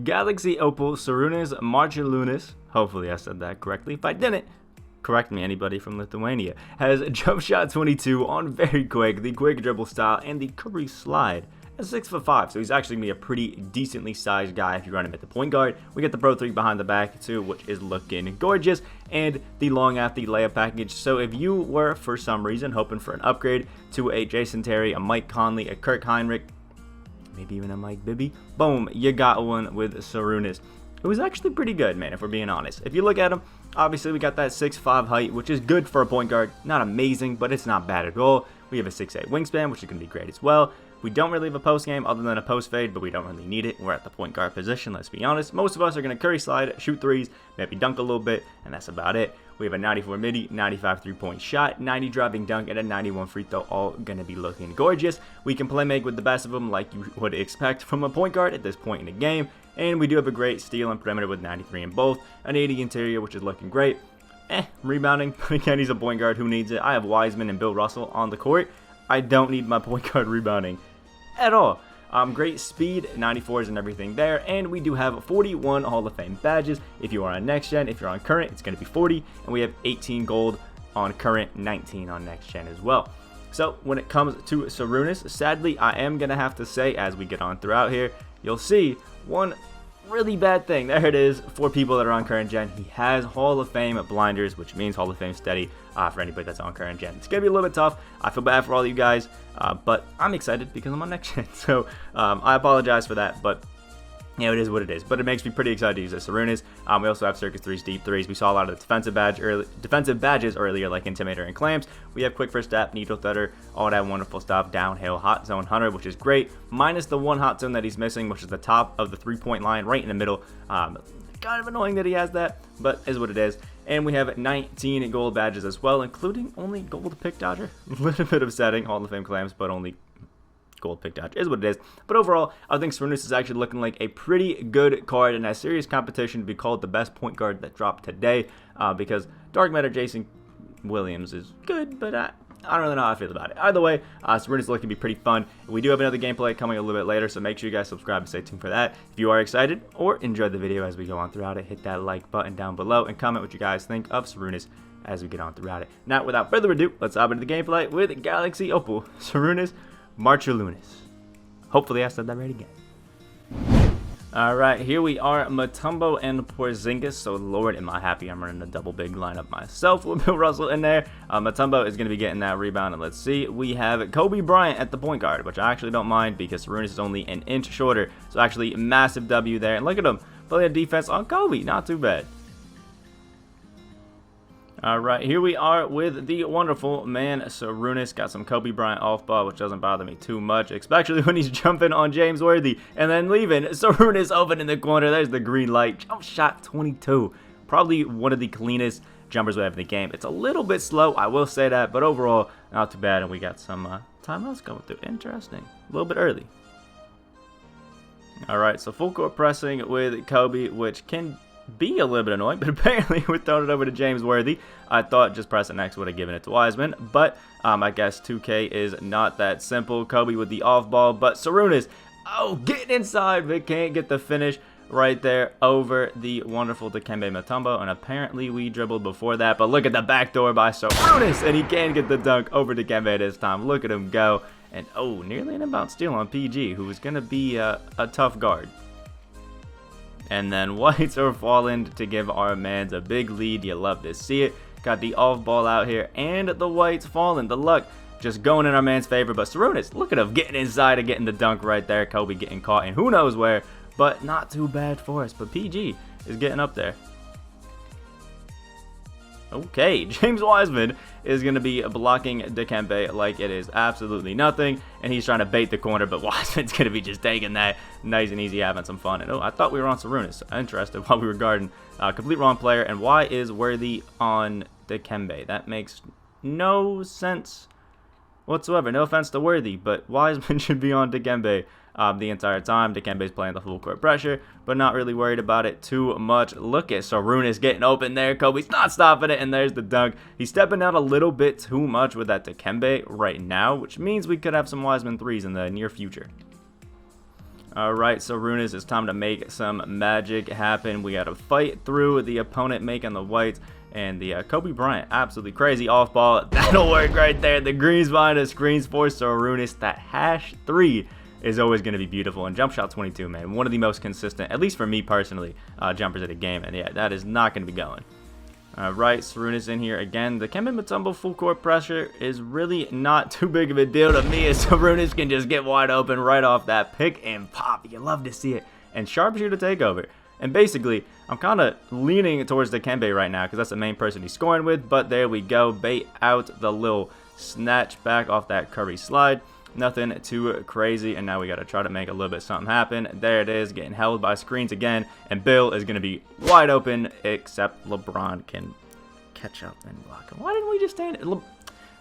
Galaxy Opal Sarunas Marciulionis, hopefully I said that correctly. If I didn't, correct me, anybody from Lithuania, has jump shot 22 on very quick, the quick dribble style, and the curry slide. At 6'5", so he's actually going to be a pretty decently sized guy if you run him at the point guard. We get the Pro 3 behind the back too, which is looking gorgeous, and the long athlete layup package. So if you were, for some reason, hoping for an upgrade to a Jason Terry, a Mike Conley, a Kirk Heinrich, maybe even a Mike Bibby, boom, you got one with Sarunas. It was actually pretty good, man, if we're being honest. If you look at him, obviously we got that 6'5" height, which is good for a point guard. Not amazing, but it's not bad at all. We have a 6'8" wingspan, which is going to be great as well. We don't really have a post game other than a post fade, but we don't really need it. We're at the point guard position, let's be honest. Most of us are going to curry slide, shoot threes, maybe dunk a little bit, and that's about it. We have a 94 midi, 95 3-point shot, 90 driving dunk, and a 91 free throw, all going to be looking gorgeous. We can play make with the best of them like you would expect from a point guard at this point in the game. And we do have a great steal and perimeter with 93 in both, an 80 interior, which is looking great. Rebounding, again, he's a point guard, who needs it? I have Wiseman and Bill Russell on the court. I don't need my point guard rebounding at all. Great speed, 94s and everything there, and we do have 41 Hall of Fame badges. If you are on next gen, if you're on current, it's going to be 40, and we have 18 gold on current, 19 on next gen as well. So when it comes to Sarunas, sadly, I am going to have to say, as we get on throughout here, you'll see one really bad thing. There it is for people that are on current gen. He has Hall of Fame blinders, which means Hall of Fame steady for anybody that's on current gen. It's going to be a little bit tough. I feel bad for all you guys, but I'm excited because I'm on next gen. So I apologize for that, but yeah, it is what it is. But it makes me pretty excited to use this Sarunas. We also have Circus 3's deep threes. We saw a lot of the defensive badges earlier, like Intimidator and Clamps. We have Quick First Step, Needle Threader, all that wonderful stuff. Downhill, Hot Zone Hunter, which is great. Minus the one hot zone that he's missing, which is the top of the 3-point line, right in the middle. Kind of annoying that he has that, but is what it is. And we have 19 gold badges as well, including only gold pick dodger. A little bit upsetting, Hall of Fame Clamps, but only gold pick dodge is what it is. But overall, I think Sarunas is actually looking like a pretty good card and has serious competition to be called the best point guard that dropped today, because Dark Matter Jason Williams is good, but I don't really know how I feel about it. Either way, Sarunas is looking to be pretty fun. We do have another gameplay coming a little bit later, so make sure you guys subscribe and stay tuned for that. If you are excited or enjoyed the video as we go on throughout it, hit that like button down below and comment what you guys think of Sarunas as we get on throughout it. Now, without further ado, let's hop into the gameplay with Galaxy Opal Sarunas Marciulionis. Hopefully I said that right again. Alright, here we are, Mutombo and Porzingis. So Lord, am I happy I'm running a double big lineup myself with Bill Russell in there. Mutombo is going to be getting that rebound, and let's see, we have Kobe Bryant at the point guard, which I actually don't mind because Sarunas is only an inch shorter. So actually, massive W there, and look at him, playing defense on Kobe, not too bad. Alright, here we are with the wonderful man Sarunas. Got some Kobe Bryant off ball, which doesn't bother me too much, especially when he's jumping on James Worthy and then leaving. Sarunas open in the corner. There's the green light. Jump shot 22. Probably one of the cleanest jumpers we have in the game. It's a little bit slow, I will say that, but overall, not too bad. And we got some timeouts going through. Interesting. A little bit early. Alright, so full court pressing with Kobe, which can be a little bit annoying, but apparently we're throwing it over to James Worthy. I thought just press it next would have given it to Wiseman, but I guess 2K is not that simple. Kobe with the off ball, but Sarunas, oh, getting inside, but can't get the finish right there over the wonderful Dikembe Mutombo, and apparently we dribbled before that, but look at the backdoor by Sarunas, and he can get the dunk over Dikembe this time. Look at him go, and oh, nearly an inbound steal on PG, who is going to be a tough guard. And then Whites are falling to give our mans a big lead. You love to see it. Got the off ball out here, and the Whites falling. The luck just going in our man's favor. But Sarunas, look at him getting inside and getting the dunk right there. Kobe getting caught in who knows where, but not too bad for us. But PG is getting up there. Okay, James Wiseman is going to be blocking Dikembe like it is absolutely nothing, and he's trying to bait the corner, but Wiseman's going to be just taking that nice and easy, having some fun. And oh, I thought we were on Sarunas. Interested while we were guarding. Complete wrong player, and why is Worthy on Dikembe? That makes no sense whatsoever. No offense to Worthy, but Wiseman should be on Dikembe the entire time. Dikembe's playing the full court pressure, but not really worried about it too much. Look at Sarunas getting open there. Kobe's not stopping it, and there's the dunk. He's stepping out a little bit too much with that Dikembe right now, which means we could have some Wiseman threes in the near future. Alright, so Sarunas, it's time to make some magic happen. We got to fight through the opponent making the whites. And the Kobe Bryant, absolutely crazy off ball. That'll work right there. The greens behind us, screens for Sarunas. That #3 is always going to be beautiful. And jump shot 22, man, one of the most consistent, at least for me personally, jumpers of the game. And yeah, that is not going to be going. Right, Sarunas in here again. The Kemba Mutombo full court pressure is really not too big of a deal to me, as Sarunas can just get wide open right off that pick and pop. You love to see it. And sharpshooter takeover. And basically, I'm kind of leaning towards the Kembe right now because that's the main person he's scoring with. But there we go. Bait out the little snatch back off that Curry slide. Nothing too crazy. And now we got to try to make a little bit something happen. There it is, getting held by screens again. And Bill is going to be wide open, except LeBron can catch up and block him. Why didn't we just stand it?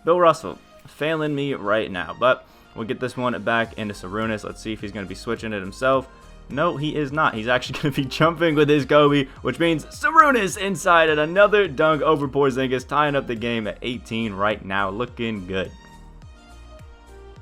Bill Russell failing me right now. But we'll get this one back into Sarunas. Let's see if he's going to be switching it himself. No, he is not. He's actually going to be jumping with his Kobe, which means Sarunas inside and another dunk over Porzingis, tying up the game at 18 right now. Looking good.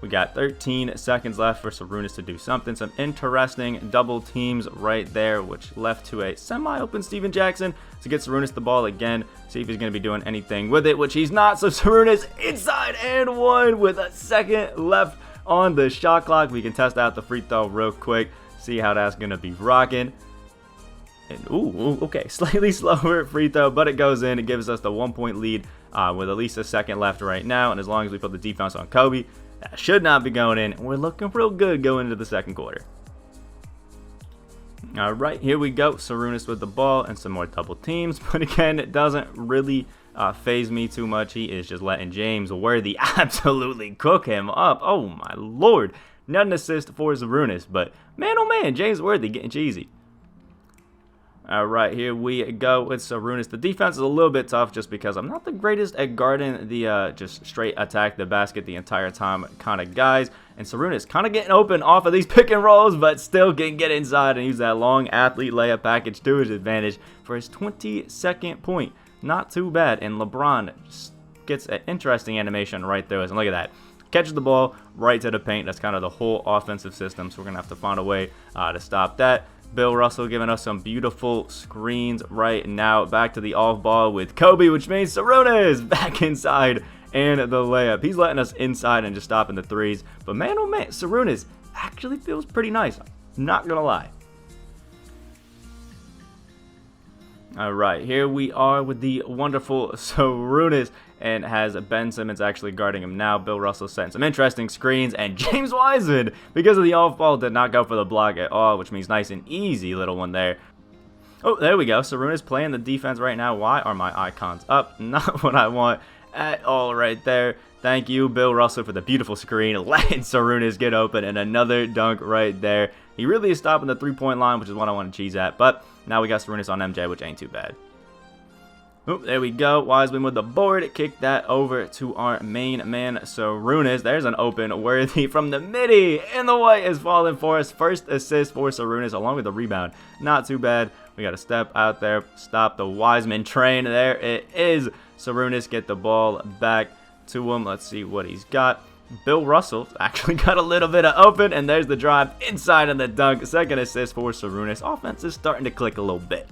We got 13 seconds left for Sarunas to do something. Some interesting double teams right there, which left to a semi-open Steven Jackson to get Sarunas the ball again. See if he's going to be doing anything with it, which he's not. So Sarunas inside and one with a second left on the shot clock. We can test out the free throw real quick. See how that's going to be rocking. And ooh, okay, slightly slower free throw, but it goes in. It gives us the 1-point lead with at least a second left right now. And as long as we put the defense on Kobe, that should not be going in. We're looking real good going into the second quarter. All right, here we go. Sarunas with the ball and some more double teams. But again, it doesn't really phase me too much. He is just letting James Worthy absolutely cook him up. Oh, my Lord. Not an assist for Sarunas, but man, oh man, James Worthy getting cheesy. All right, here we go with Sarunas. The defense is a little bit tough just because I'm not the greatest at guarding the just straight attack the basket the entire time kind of guys. And Sarunas kind of getting open off of these pick and rolls, but still can get inside and use that long athlete layup package to his advantage for his 22nd point. Not too bad. And LeBron just gets an interesting animation right there. And look at that. Catches the ball right to the paint. That's kind of the whole offensive system, so we're going to have to find a way to stop that. Bill Russell giving us some beautiful screens right now. Back to the off ball with Kobe, which means Sarunas back inside and the layup. He's letting us inside and just stopping the threes. But man, oh man, Sarunas actually feels pretty nice. Not going to lie. All right, here we are with the wonderful Sarunas, and has Ben Simmons actually guarding him now. Bill Russell setting some interesting screens, and James Wiseman, because of the off ball, did not go for the block at all, which means nice and easy little one there. Oh, there we go. Sarunas playing the defense right now. Why are my icons up? Not what I want at all right there. Thank you, Bill Russell, for the beautiful screen, letting Sarunas get open, and another dunk right there. He really is stopping the three-point line, which is what I want to cheese at, but now we got Sarunas on MJ, which ain't too bad. Oop, there we go. Wiseman with the board. Kick that over to our main man, Sarunas. There's an open Worthy from the midi, and the white is falling for us. First assist for Sarunas, along with the rebound. Not too bad. We got to step out there, stop the Wiseman train. There it is. Sarunas get the ball back to him. Let's see what he's got. Bill Russell actually got a little bit of open, and there's the drive inside and the dunk. Second assist for Sarunas. Offense is starting to click a little bit.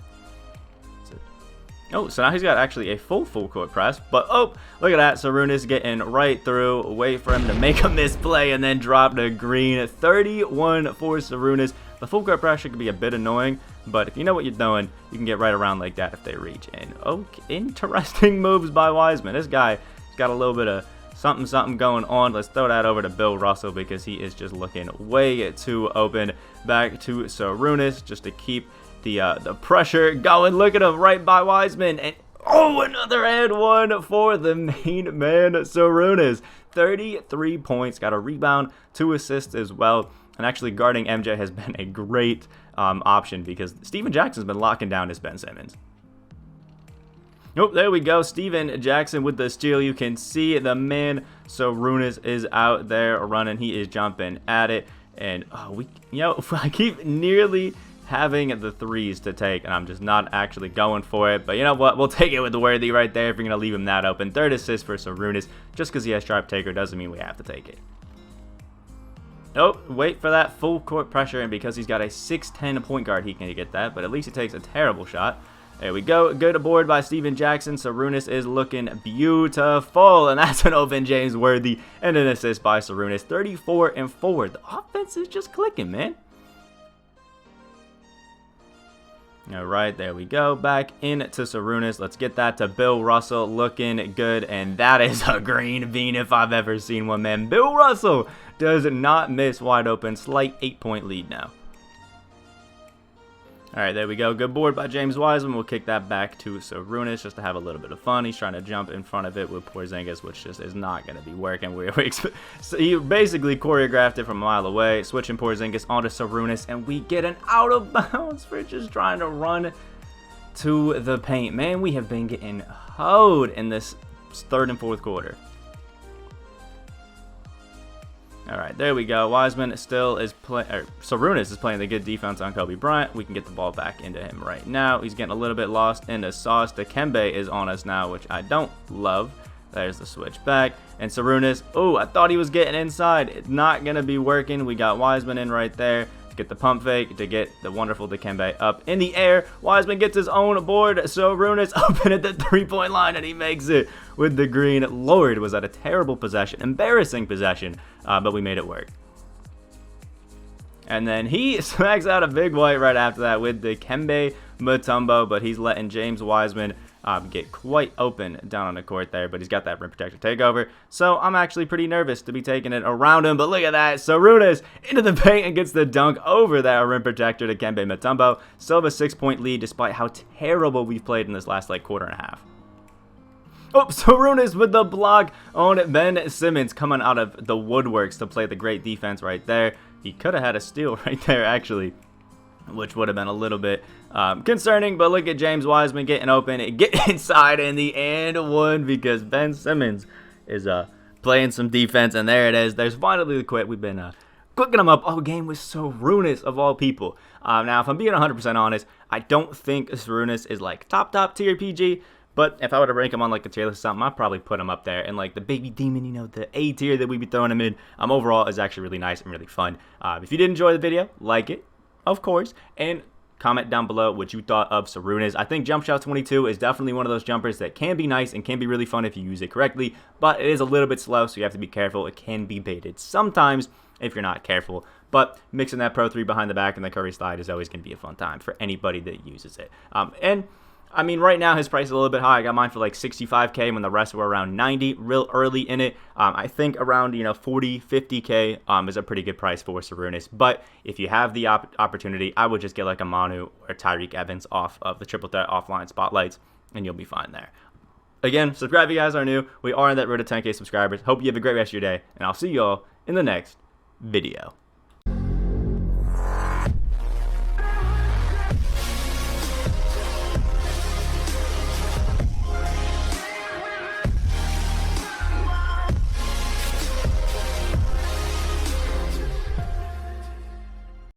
Oh, so now he's got actually a full court press. But, oh, look at that. Sarunas getting right through. Wait for him to make a misplay and then drop the green. 31 for Sarunas. The full court pressure can be a bit annoying, but if you know what you're doing, you can get right around like that if they reach. And, okay, interesting moves by Wiseman. This guy's got a little bit of something going on. Let's throw that over to Bill Russell because he is just looking way too open. Back to Sarunas just to keep the pressure going. Look at him right by Wiseman, and oh, another and one for the main man, Sarunas. 33 points, got a rebound, 2 assists as well, and actually guarding MJ has been a great option because Steven Jackson's been locking down his Ben Simmons. Oh, there we go. Steven Jackson with the steal. You can see the man Sarunas is out there running. He is jumping at it, and I keep nearly having the threes to take, and I'm just not actually going for it. But you know what? We'll take it with the Worthy right there if you're going to leave him that open. Third assist for Sarunas. Just because he has sharp taker doesn't mean we have to take it. Oh, wait for that full court pressure, and because he's got a 6'10 point guard, he can get that, but at least he takes a terrible shot. There we go. Good aboard by Steven Jackson. Sarunas is looking beautiful, and that's an open James worthy and an assist by Sarunas. 34 and 4. The offense is just clicking, man. All right, there we go. Back into Sarunas. Let's get that to Bill Russell. Looking good, and that is a green bean if I've ever seen one, man. Bill Russell does not miss wide open. Slight 8-point lead now. All right, there we go. Good board by James Wiseman. We'll kick that back to Sarunas just to have a little bit of fun. He's trying to jump in front of it with Porzingis, which just is not going to be working. So he basically choreographed it from a mile away, switching Porzingis onto Sarunas, and we get an out of bounds for just trying to run to the paint. Man, we have been getting hoed in this third and fourth quarter. All right, there we go. Wiseman still is Sarunas is playing the good defense on Kobe Bryant. We can get the ball back into him right now. He's getting a little bit lost in the sauce. Dikembe is on us now, which I don't love. There's the switch back. And Sarunas, oh, I thought he was getting inside. It's not going to be working. We got Wiseman in right there. Get the pump fake to get the wonderful Dikembe up in the air. Wiseman gets his own board. Sarunas open at the three-point line, and he makes it with the green. Lord, was that a terrible possession. Embarrassing possession, but we made it work. And then he smacks out a big white right after that with Dikembe Mutombo, but he's letting James Wiseman get quite open down on the court there, but he's got that rim protector takeover. So I'm actually pretty nervous to be taking it around him, but look at that. Sarunas into the paint and gets the dunk over that rim protector to Dikembe Mutombo. Still have a 6-point lead despite how terrible we've played in this last quarter and a half. Oh, Sarunas with the block on Ben Simmons coming out of the woodworks to play the great defense right there. He could have had a steal right there, actually, which would have been a little bit concerning. But look at James Wiseman getting open, get inside in the and one because Ben Simmons is playing some defense. And there it is. There's finally the quit. We've been cooking them up all game with Sarunas of all people. Now, if I'm being 100% honest, I don't think Sarunas is like top tier PG. But if I were to rank him on like a tier list or something, I'd probably put him up there. And like the baby demon, you know, the A tier that we'd be throwing him in, overall is actually really nice and really fun. If you did enjoy the video, like it, of course, and comment down below what you thought of Sarunas. I think Jump Shot 22 is definitely one of those jumpers that can be nice and can be really fun if you use it correctly, but it is a little bit slow, so you have to be careful. It can be baited sometimes if you're not careful, but mixing that Pro 3 behind the back and the Curry slide is always going to be a fun time for anybody that uses it. And I mean, right now his price is a little bit high. I got mine for like 65K when the rest were around 90 real early in it. I think around 40, 50K is a pretty good price for Sarunas. But if you have the opportunity, I would just get like a Manu or Tyreek Evans off of the triple threat offline spotlights, and you'll be fine there. Again, subscribe if you guys are new. We are on that road to 10K subscribers. Hope you have a great rest of your day, and I'll see you all in the next video.